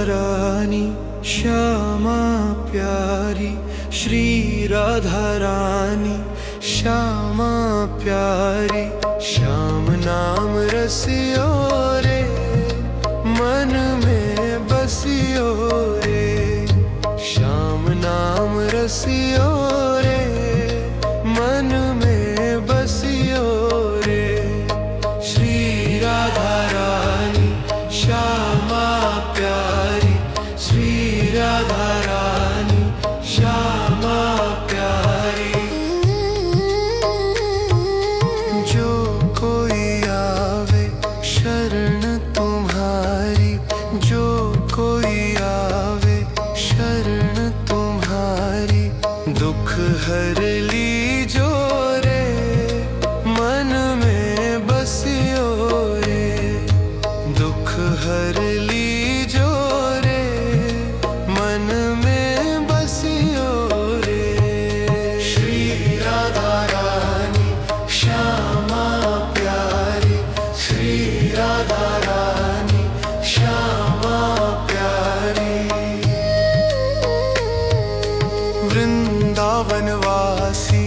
रानी श्यामा प्यारी, श्री राधा रानी श्यामा प्यारी। श्याम नाम रसियो रे, मन में बसियो रे। श्याम नाम रसियो रे, मन में बसियो रे। श्री राधा रानी श्यामा प्यारी, श्री राधा रानी श्यामा प्यारी। जो कोई आवे शरण तुम्हारी, जो कोई आवे शरण तुम्हारी। दुख हर लीजो रे, मन में बसियो रे। दुख हर लीजो रे, मन में बसियो रे। श्री राधा रानी श्यामा प्यारी, श्री राधा रानी श्यामा प्यारी। वृंदावन वासी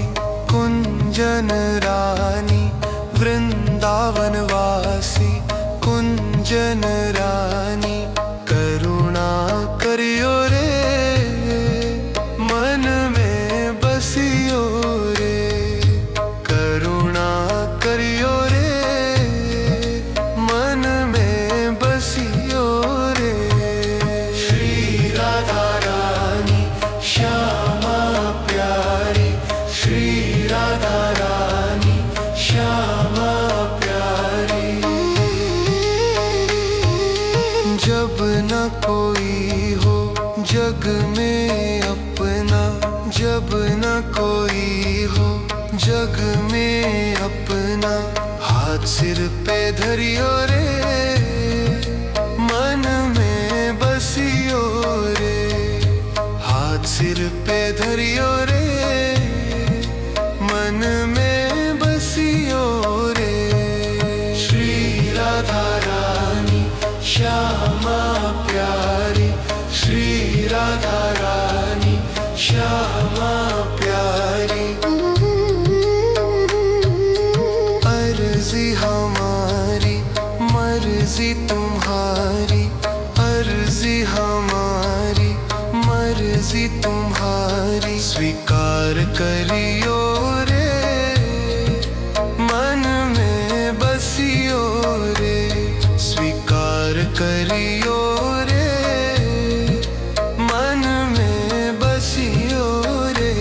कुंजन रानी, वृंदावन वासी कुंजन रानी। करुणा करियो रे, मन में बसियो रे। करुणा करियो रे, मन में बसियो रे। श्री राधा रानी श्यामा प्यारी, श्री राधा रानी श्यामा प्यारी। जब न कोई हो जग में अपना, जब न कोई हो जग में अपना। हाथ सिर पे धरियो रे, मन में बसियो रे। हाथ सिर पे धरियो रे, मन में बसियो रे। श्री राधा रानी श्यामा प्यारी, श्री राधा रानी श्यामा प्यारी। अर्जी हमारी मर्जी तुम्हारी, अर्जी हमारी मर्जी तुम्हारी। स्वीकार करियो रे, मन में बसियो रे। स्वीकार करियो रे, मन में बसियो रे।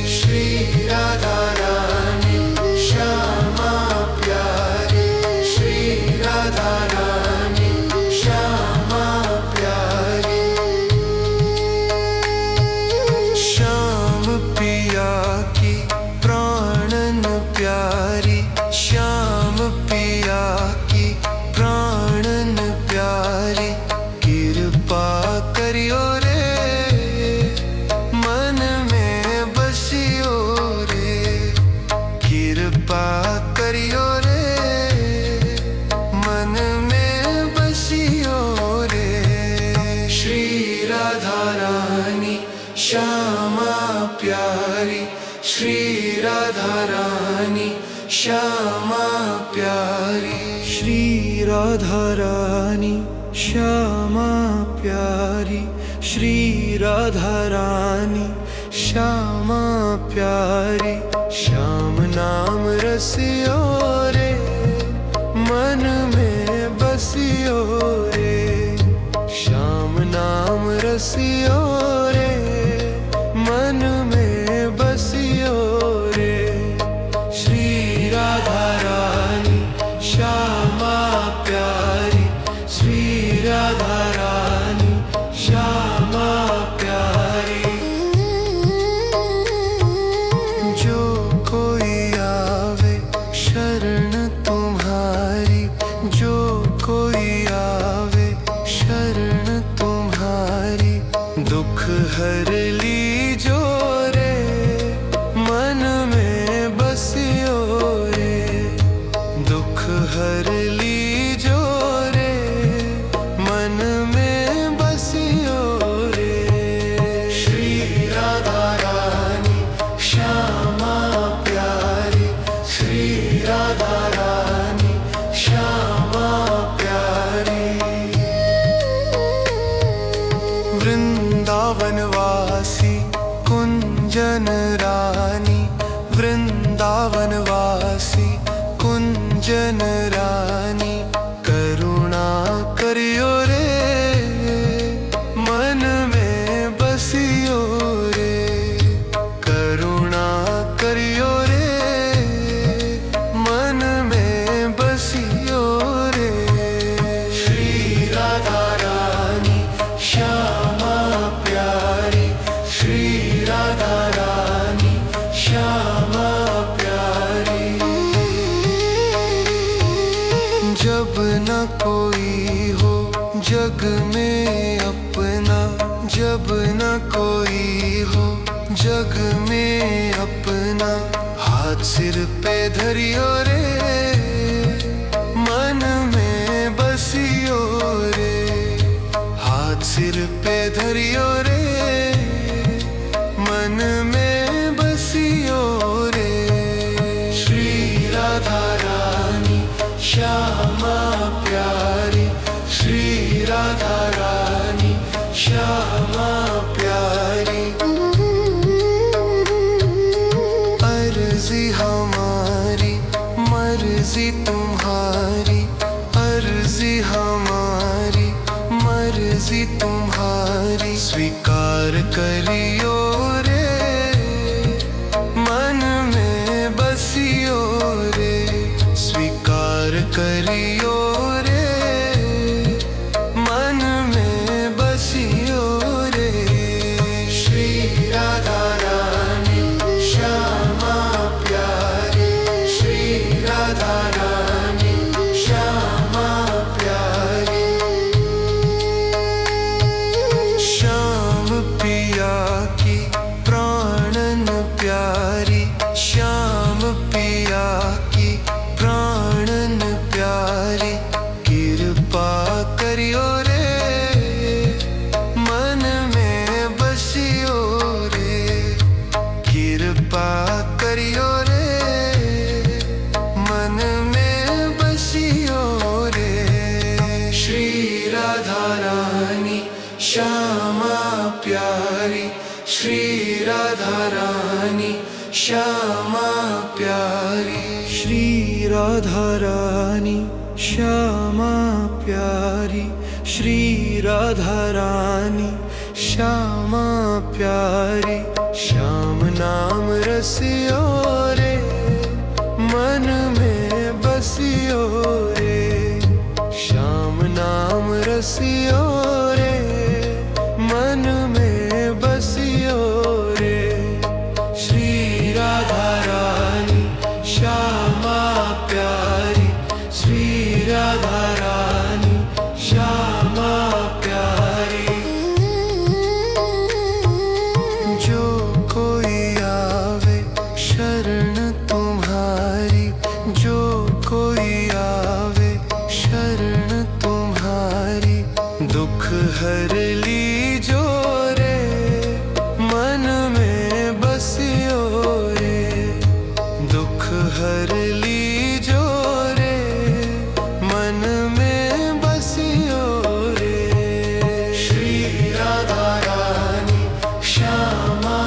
श्री राधा रानी श्यामा प्यारी, श्री राधा रानी श्यामा प्यारी। श्याम पिया की प्राणन प्यारी, श्याम पिया की प्राणन प्यारी। कृपा करियो रे, मन में बसियो रे। कृपा करियो रे, मन में बसियो रे। श्री राधा रानी श्यामा प्यारी, श्री राधा रानी श्यामा प्यारी। श्री राधा रानी श्यामा प्यारी, श्री राधा रानी श्यामा प्यारी। श्याम नाम रसियो रे, मन में बसियो रे। श्याम नाम रसियो रे, मन में बसियो रे। श्री राधा रानी श्यामा प्यारी, श्री राधा रानी श्यामा प्यारी। जो कोई आवे शरण तुम्हारी, जो कोई आवे शरण तुम्हारी। दुख वृंदावन वासी कुंजन रानी करुणा करियो रे, मन में बसियो रे, करुणा करियो रे, मन में बसियो रे। श्री राधा रानी श्यामा प्यारी, श्री राधा रानी श्यामा प्यारी। जब न कोई हो जग में अपना, जब न कोई हो जग में अपना, हाथ सिर पे धरियो रे, मन में बसियो रे, हाथ सिर पे धरियो रे, मन में बसियो रे। श्री राधा रानी श्यामा प्यारी, श्री राधा रानी श्यामा प्यारी। अर्जी हमारी मर्जी तुम्हारी, अर्जी हमारी मर्जी तुम्हारी, स्वीकार करियो रे, मन में बसियो रे, स्वीकार करियो रे, मन में बसियो रे। श्री राधा रानी श्यामा प्यारी, श्री राधा रानी श्यामा प्यारी। श्याम पिया की प्राणन प्यारी, श्याम पिया की प्राणन प्यारी, कृपा करियो रे, मन में बसियो रे, कृपा करियो रे, मन में बसियो रे। श्री राधा रानी श्यामा प्यारी, श्री राधा रानी श्यामा प्यारी। श्री राधा रानी श्यामा प्यारी, श्री राधा रानी श्यामा प्यारी। श्याम नाम रसियो रे, मन में बसियो रे, श्याम नाम रसियो रे, मन में बसियो रे। श्री राधा रानी श्यामा प्यारी, श्री राधा रानी श्यामा प्यारी। जो कोई आवे शरण तुम्हारी, जो कोई आवे शरण तुम्हारी, दुख हर लीजो रे, मन में बसियो रे, दुख हर लीजो रे, मन में बसियो रे। श्री राधा रानी श्यामा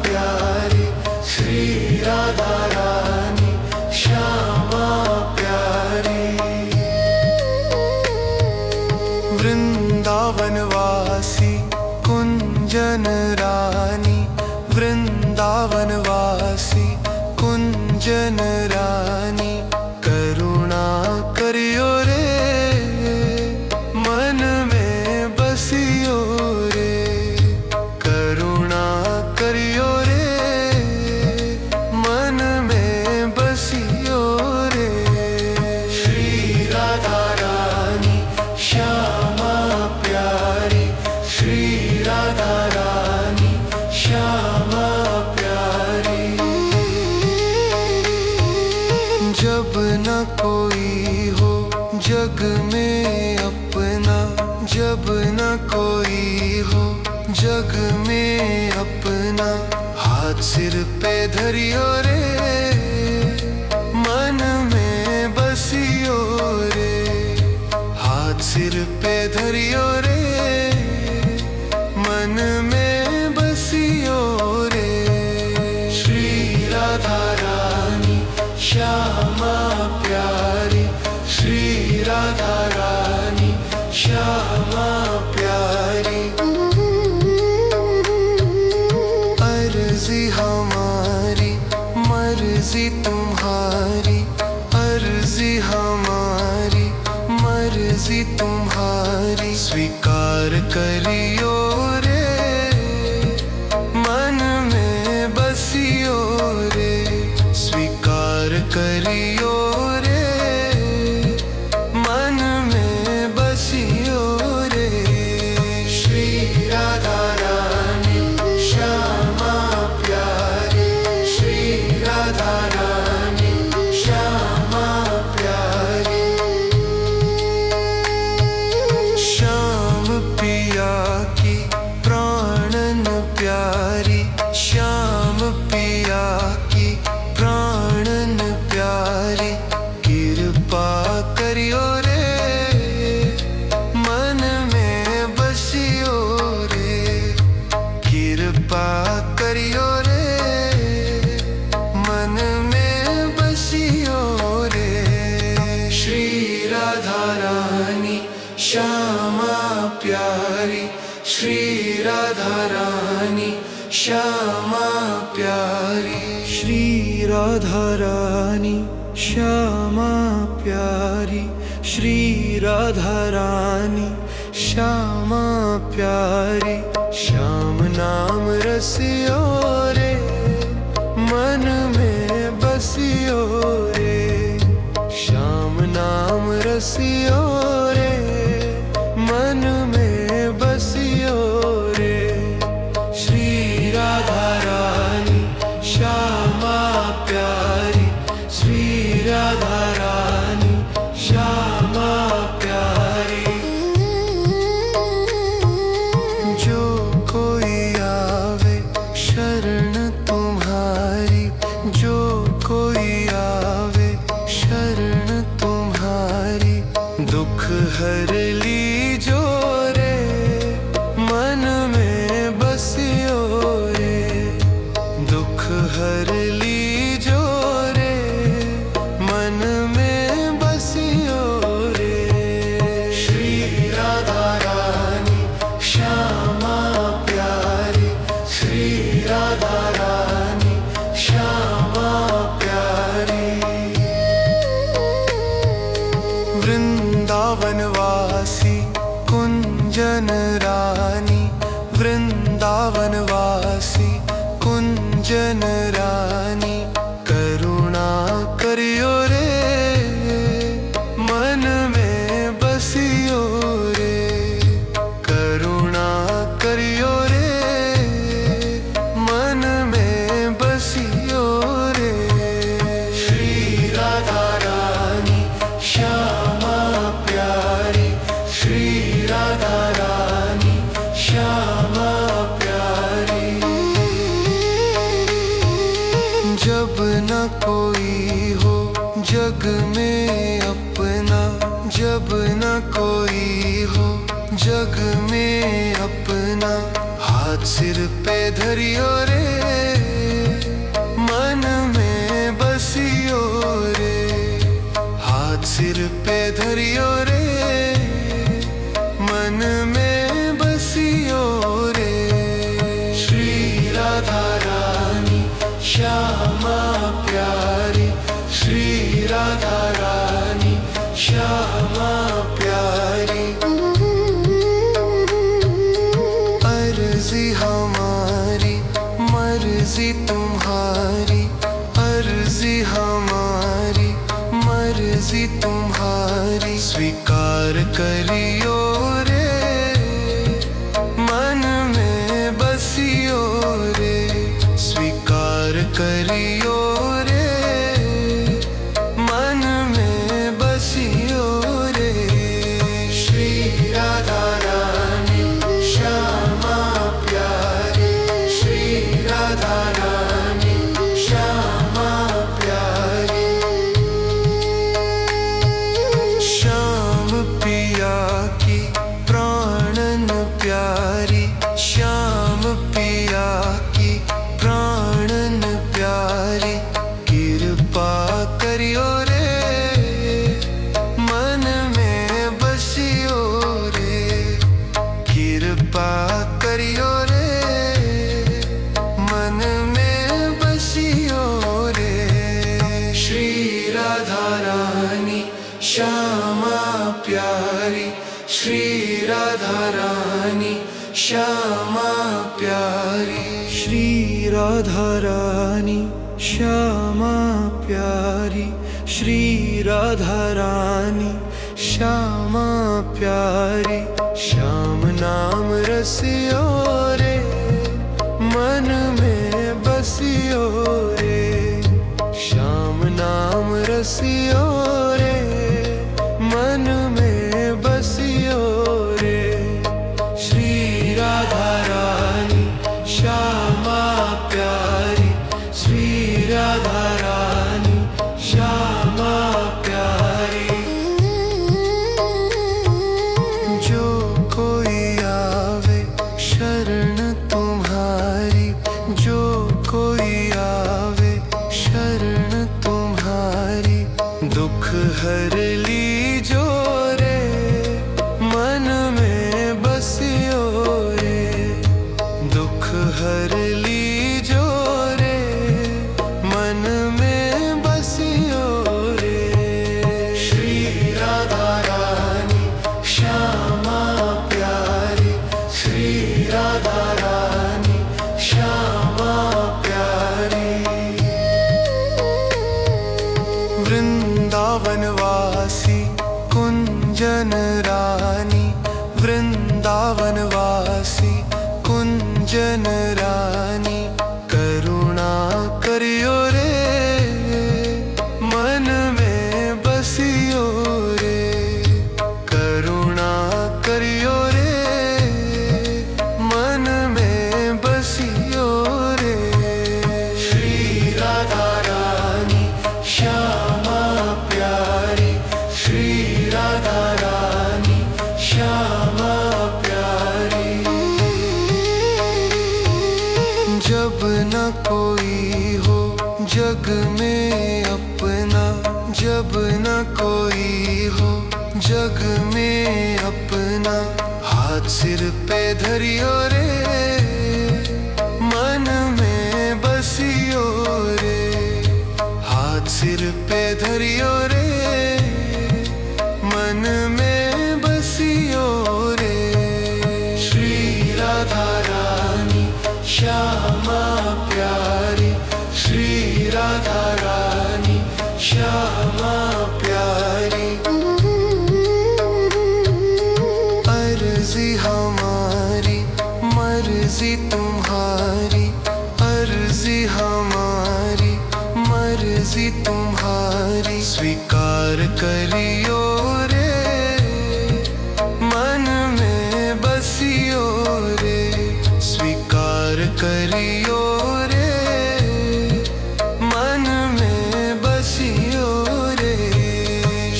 प्यारी, श्री राधा रानी श्यामा प्यारी। वृंदावन वासी कुंजन रानी, वृंदावन वासी कुंजन रानी, करुणा करियो रे, मन में बसियो रे, करुणा करियो रे, मन में बसियो रे। श्री राधा रानी श्यामा प्यारी, श्री राधा रानी श्यामा प्यारी। जब न कोई हो जग में अपना, जब न कोई हो जग में अपना, हाथ सिर पे धरियो रे, मन में बसियो रे, हाथ सिर पे धरियो रे, मन में बसियो रे। श्री राधा रानी तुम्हारी, अर्जी हमारी, मर्जी तुम्हारी। स्वीकार करियो रे, मन में बसियो रे। स्वीकार करियो रे, मन में बसियो रे। श्री राधा रानी श्यामा प्यारी, श्री राधा रानी श्यामा प्यारी। श्याम पिया की प्राणन प्यारी, श्याम पिया की प्राणन प्यारी। कृपा करियो रे, मन में बसियो रे। कृपा करियो रे, मन में बसियो रे। श्री राधा रानी श्यामा प्यारी, श्री राधा रानी श्यामा प्यारी। श्री राधा रानी श्यामा प्यारी, श्री राधा रानी श्यामा प्यारी। श्याम नाम रसियो रे, मन में बसियो रे। श्याम नाम रसियो रे, मन में बसियो रे। श्री राधा रानी श्यामा प्यारी, श्री राधा रानी श्यामा प्यारी। जो कोई आवे शरण तुम्हारी, जो कोई आवे शरण तुम्हारी। दुख हर लीजो रे, मन में बसियो रे। दुख हर लीजो रे, मन में बसियो रे। श्री राधा रानी श्यामा प्यारी, श्री राधा रानी श्यामा प्यारी। वृंदावन वासी कुंजन रानी, वृंदावन वासी कुंजन रानी। करुणा करियो रे, मन में बसियो रे। करुणा करियो रे, मन में बसियो रे। श्री राधा रानी श्यामा प्यारी, श्री राधा रानी श्यामा प्यारी। जब न कोई हो जग में अपना, जब न कोई हो जग में अपना। हाथ सिर पे धरियो रे, मन में बसियो रे। हाथ सिर पे धरियो रे, मन में बसियो रे। श्री राधा रानी श्यामा प्यारी, श्री राधा रानी श्यामा प्यारी। अर्जी हमारी, मर्जी तुम्हारी, अर्जी हमारी, मर्जी तुम्हारी। स्वीकार करियो रे, मन में बसियो रे। स्वीकार करियो रे, मन में बसियो रे। श्री राधा रानी श्यामा प्यारी, श्री राधा रानी श्यामा प्यारी। श्याम पिया की राधा रानी श्यामा प्यारी, श्री राधा रानी श्यामा प्यारी, श्री राधा रानी श्यामा प्यारी, श्री राधा रानी श्यामा प्यारी। श्याम नाम रसियो रे, मन में बसियो रे, श्याम नाम रसियो रे, मन में बसियो रे। श्री राधा रानी श्यामा प्यारी, श्री राधा रानी श्यामा प्यारी। जो कोई आवे शरण तुम्हारी, जो कोई आवे शरण तुम्हारी, दुख हर लीजो रे, मन में बसियो रे, दुख हर लीजो रे, मन में बसियो रे। श्री राधा रानी श्यामा प्यारी, श्री राधा रानी श्यामा प्यारी। वृंदावन वासी कुंजन रानी, वृंदावन वासी कुंजन रानी, करुणा करियो रे, मन में बसियो रे, करुणा करियो रे, मन में बसियो रे। श्री राधा रानी श्यामा प्यारी, श्री राधा रानी श्यामा प्यारी। जब न कोई हो जग में अपना, जब न कोई हो जग में अपना, हाथ सिर पे धरियो रे, मन में बसियो रे, हाथ सिर पे धरियो रे, मन में बसियो रे। श्री राधा रानी श्यामा प्यारी, श्री राधा रानी श्यामा प्यारी। अर्जी हमारी मर्जी तुम्हारी, अर्जी हमारी मर्जी तुम्हारी, स्वीकार करियो रे, मन में बसियो रे, स्वीकार करियो रे, मन में बसियो रे।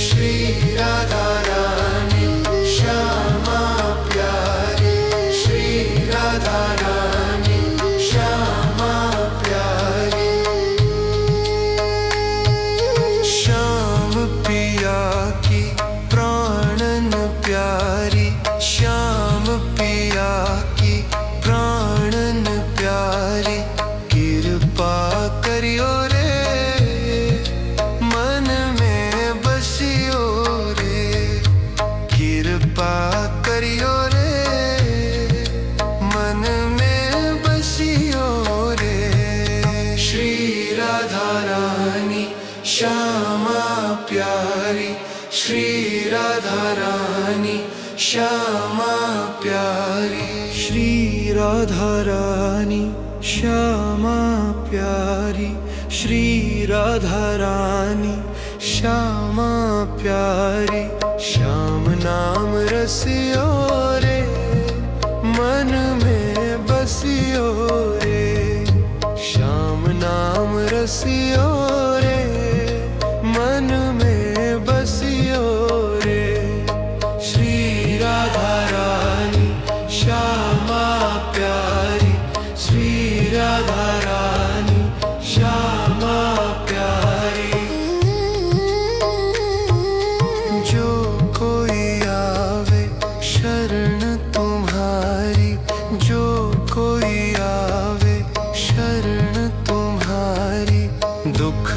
श्री राधा रानी श्यामा प्यारी, श्री राधा रानी श्यामा प्यारी। श्याम पिया की प्राणन प्यारी, श्याम पिया की प्राणन प्यारी, कृपा करियो रे, मन में बसियो रे, कृपा करियो रे, मन में बसियो रे। श्री राधा रानी श्यामा प्यारी, श्री राधा रानी श्यामा प्यारी, श्री राधा रानी श्यामा प्यारी, श्री राधा रानी श्यामा प्यारी। श्याम नाम रसियो रे, मन में बसियो रे, श्याम नाम रसियो रे, मन में बसियो रे। श्री राधा रानी श्यामा प्यारी, श्री राधा रानी श्यामा प्यारी। जो कोई आवे शरण तुम्हारी, जो कोई आवे शरण तुम्हारी, दुख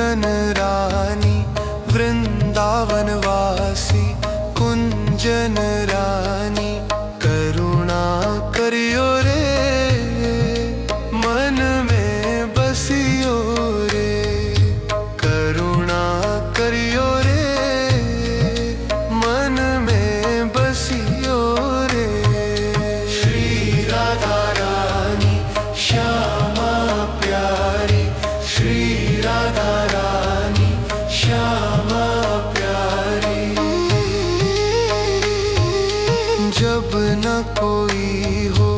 कुंजन रानी वृंदावन वासी कुंजन रानी करुणा करियो रे मन में बसियो रे करुणा करियो रे मन में बसियो रे श्री राधा रानी श्यामा प्यारी श्री राधा रानी श्यामा प्यारी जब न कोई हो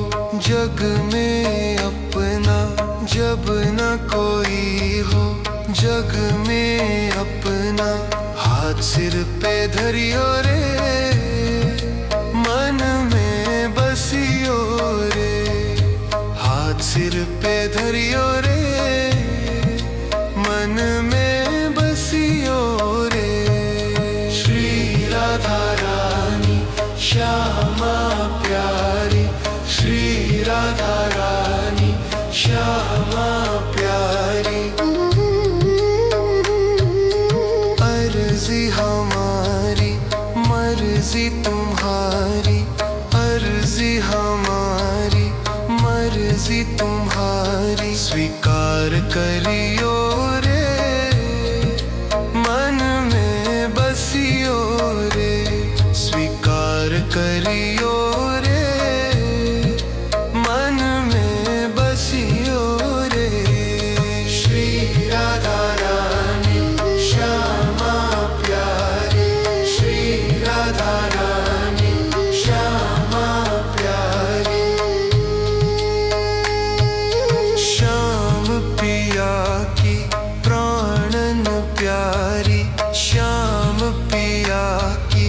जग में अपना जब न कोई हो जग में अपना हाथ सिर पे धरियो रे मन में बसियो रे हाथ सिर पे धरियो रे मन में बसियो रे श्री राधा रानी श्यामा प्यारी श्री राधा रानी श्यामा प्यारी अर्जी हमारी मर्जी तुम्हारी अर्जी हमारी मर्जी तुम्हारी स्वीकार करियो रे मन में बसियो रे स्वीकार करियो रे मन में बसियो रे श्री राधा रानी श्यामा प्यारी श्री राधा रानी श्यामा प्यारी श्याम पिया की प्राणन प्यारी श्याम पिया की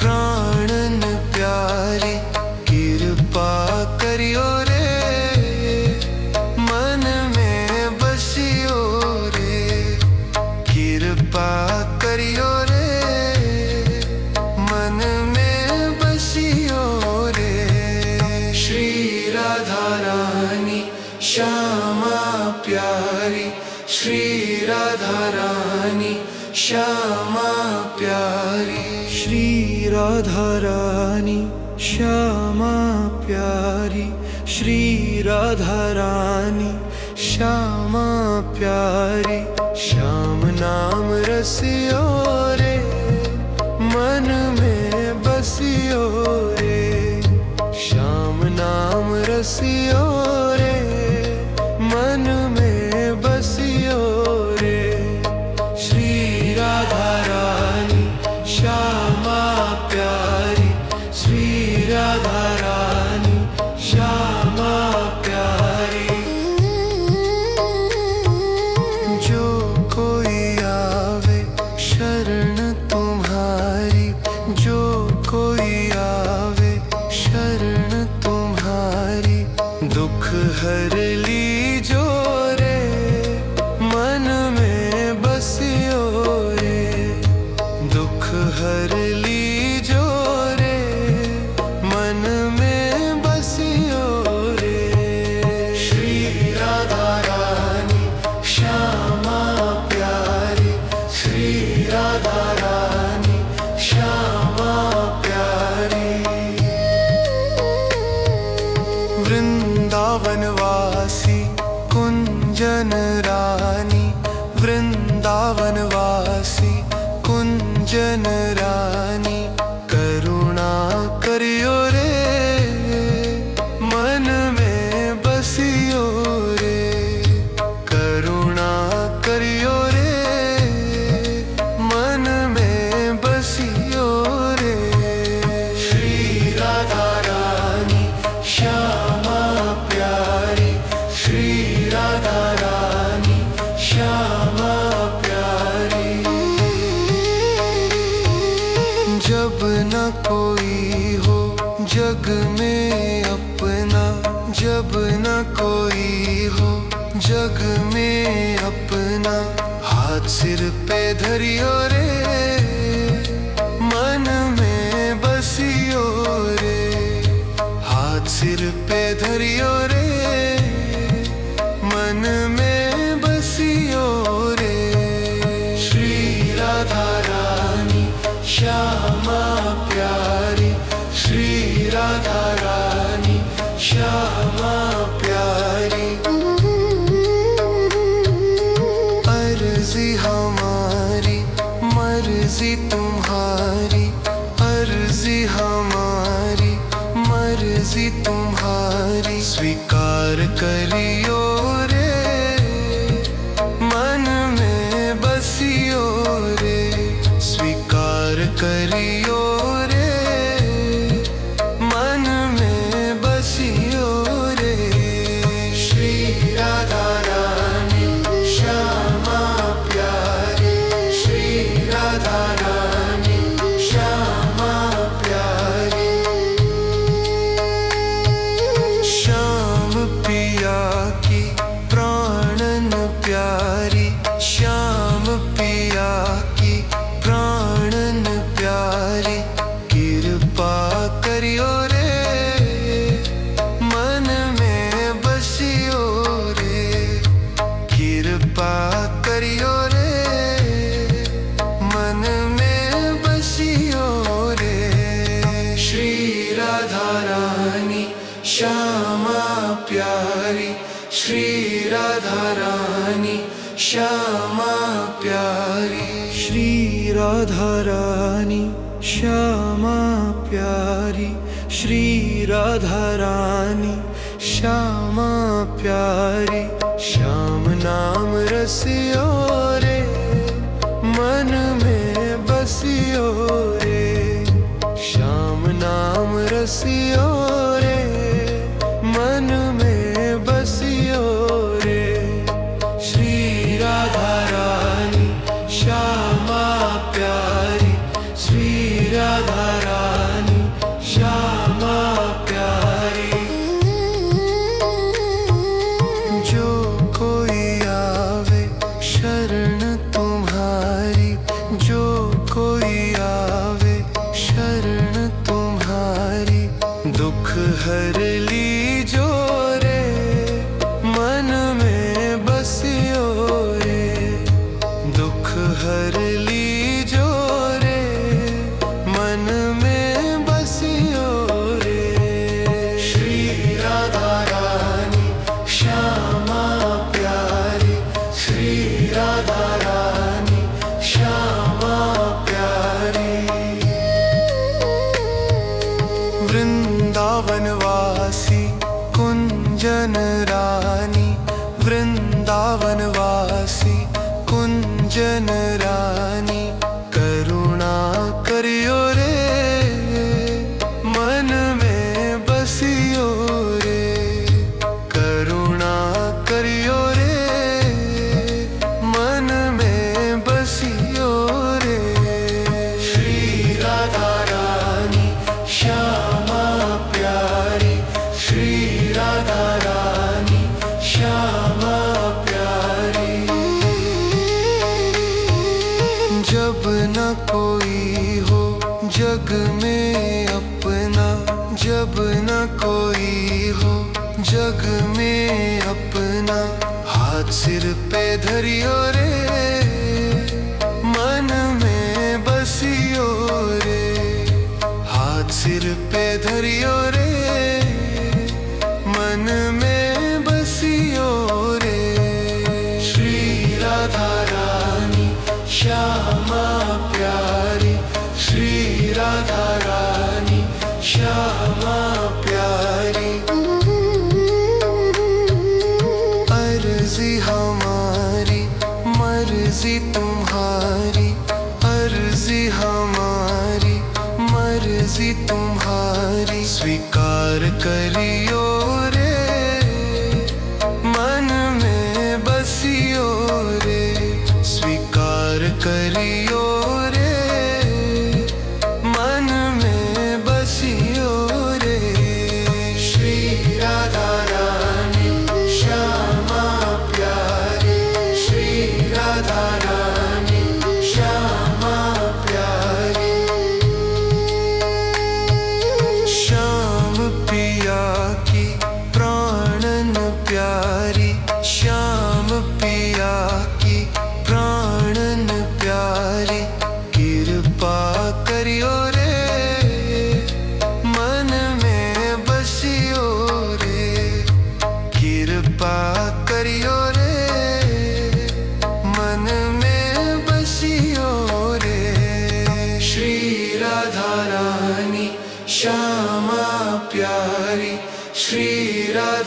प्राणन प्यारी कृपा करियो रे मन में बसियो रे कृपा करियो रे मन में बसियो रे श्री राधा रानी श्यामा प्यारी श्री राधा रानी श्यामा प्यारी श्री राधा रानी श्यामा प्यारी श्री राधा रानी श्यामा प्यारी श्याम नाम रसियो रे मन में बसियो रे श्याम नाम रसियो रे मन में बसियो रे श्री राधा रानी श्यामा प्यारी श्री राधा रानी श्यामा प्यारी जो कोई आवे शरण तुम्हारी जो कोई आवे शरण तुम्हारी दुख हर लीजो रे मन में बसियो रे दुख हर लीजो रे मन में बसियो रे श्री राधा रानी श्यामा प्यारी श्री राधा रानी श्यामा प्यारी वृंदावन वासी कुंजन रानी वृंदावन वासी कुंजन रानी करुणा करियो रे मन में बसियो रे करुणा करियो रे मन में बसियो रे श्री राधा रानी श्यामा प्यारी श्री राधा रानी श्यामा प्यारी जब न कोई हो जग में अपना जब न कोई हो जग में अपना हाथ सिर पे धरियो रे मन में बसियो रे हाथ सिर पे धरियो रे मन में बसियो रे अर्जी हमारी मर्जी तुम्हारी, अर्जी हमारी मर्जी तुम्हारी, स्वीकार करियो रे मन में बसियो रे, स्वीकार करियो रे मन में बसियो रे। श्री राधा रानी श्यामा प्यारी, श्री राधा रानी श्यामा प्यारी, श्याम पिया की प्राणन प्यारी, श्याम पिया की प्राणन प्यारी, कृपा करियो रे मन में बसियो रे, कृपा करियो रे मन में बसियो रे। श्री राधा रानी श्यामा प्यारी, श्री राधा रानी श्यामा प्यारी, श्री राधा रानी श्यामा प्यारी, श्री राधा रानी श्यामा प्यारी, श्याम नाम रसियो रे मन में बसियो रे, श्याम नाम रसियो रे मन में बसियो रे। श्री राधा रानी श्यामा प्यारी, श्री राधा रानी श्यामा प्यारी, जो कोई आवे शरण तुम्हारी, जो कोई आवे शरण तुम्हारी, दुख हर लीजो रे मन में बसियो रे, दुख हर लीजो रे मन में बसियो रे। श्री राधा रानी श्यामा प्यारी, श्री राधा रानी श्यामा प्यारी, वृंदावन वासी कुंजन रानी, वृंदावन वासी कुंजन रानी, करुणा करियो रे मन में बसियो रे, करुणा करियो रे मन में बसियो रे। श्री राधा रानी श्यामा प्यारी, श्री राधा रानी श्यामा प्यारी, जब न कोई हो जग में अपना, जब न कोई हो जग में अपना, हाथ सिर पे धरियो रे मन में बसियो रे, हाथ सिर पे धरियो रे मन में बसियो रे। श्री राधा रानी श्यामा प्यारी, श्री राधा रानी श्यामा प्यारी, अर्जी हमारी मर्जी तुम्हारी, अर्जी हमारी मर्जी तुम्हारी, स्वीकार करियो रे मन में बसियो रे, स्वीकार करियो रे मन में बसियो रे। श्री राधा रानी श्यामा प्यारी, श्री राधा रानी श्यामा प्यारी, श्याम पिया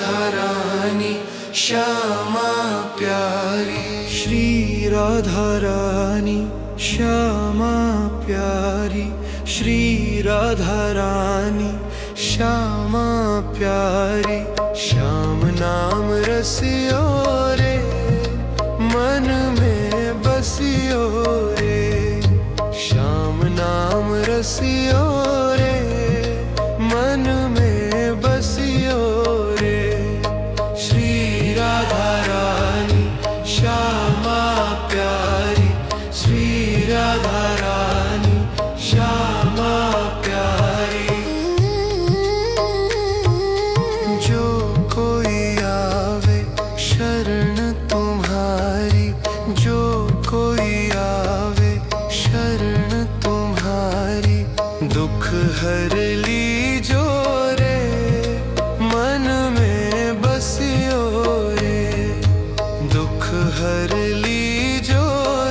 राधा रानी श्यामा प्यारी, श्री राधा रानी श्यामा प्यारी, श्री राधा रानी श्यामा प्यारी। श्याम नाम रसियो रे मन में बसियो रे, श्याम नाम रसियो रे मन में बसियो रे। श्री राधा रानी श्यामा प्यारी, श्री राधा रानी श्यामा प्यारी। जो कोई आवे शरण तुम्हारी, जो कोई आवे शरण तुम्हारी, दुख हर लीजो रे मन में बसियो रे, दुख हर लीजो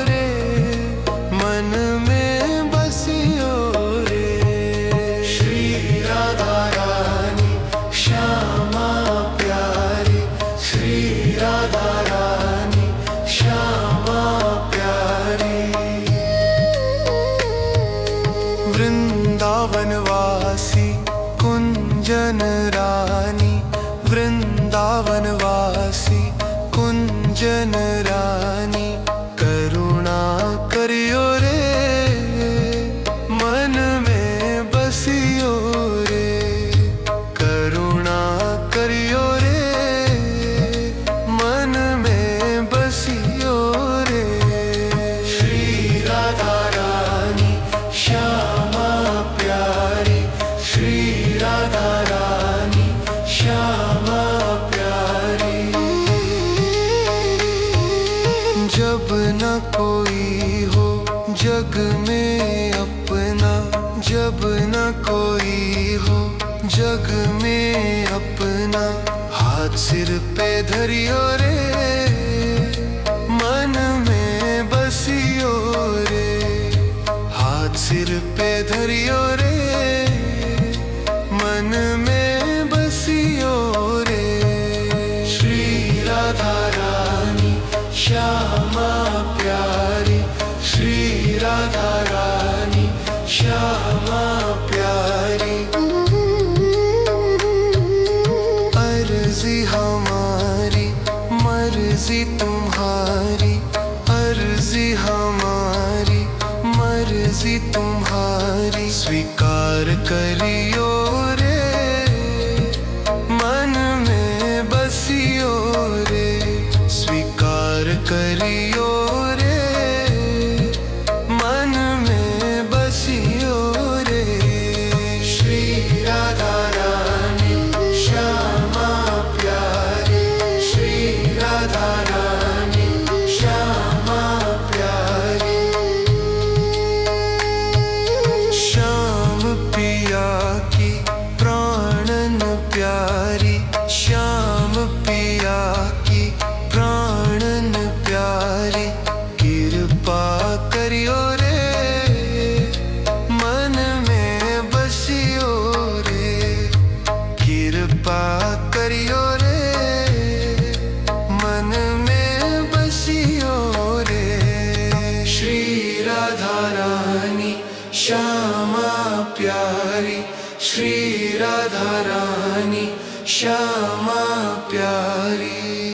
रे मन में बसियो रे। श्री राधा रानी श्यामा प्यारी, श्री राधा रानी श्यामा प्यारी। वृंदावन वासी कुंजन रानी, वृंदावन वासी कुंजन रानी, करुणा करियो रे मन में बसियो रे, करुणा करियो रे मन में बसियो रे। श्री राधा रानी श्यामा प्यारी, श्री राधा रानी श्यामा प्यारी। जब न कोई हो जग में अपना, जब न कोई हो जग में अपना, हाथ सिर पे धरियो रे मन में बसियो रे, हाथ सिर पे धरियो रे मन में बसियो रे। श्री राधा रानी श्यामा प्यारी, श्री राधा रानी श्यामा प्यारी। अर्जी हमारी मर्जी तुम्हारी, अर्जी हमारी मर्जी तुम्हारी, स्वीकार करियो रे मन में बसियो रे, स्वीकार करियो रे मन में बसियो रे। श्री राधा रानी श्यामा प्यारी, श्री राधा रानी श्यामा प्यारी। श्याम पिया की प्राणन प्यारी, श्याम पिया की प्राणन प्यारी, कृपा करियो रे मन में बसियो रे, कृपा करियो रे मन में बसियो रे। श्री राधा रानी श्यामा प्यारी, श्री राधा रानी श्यामा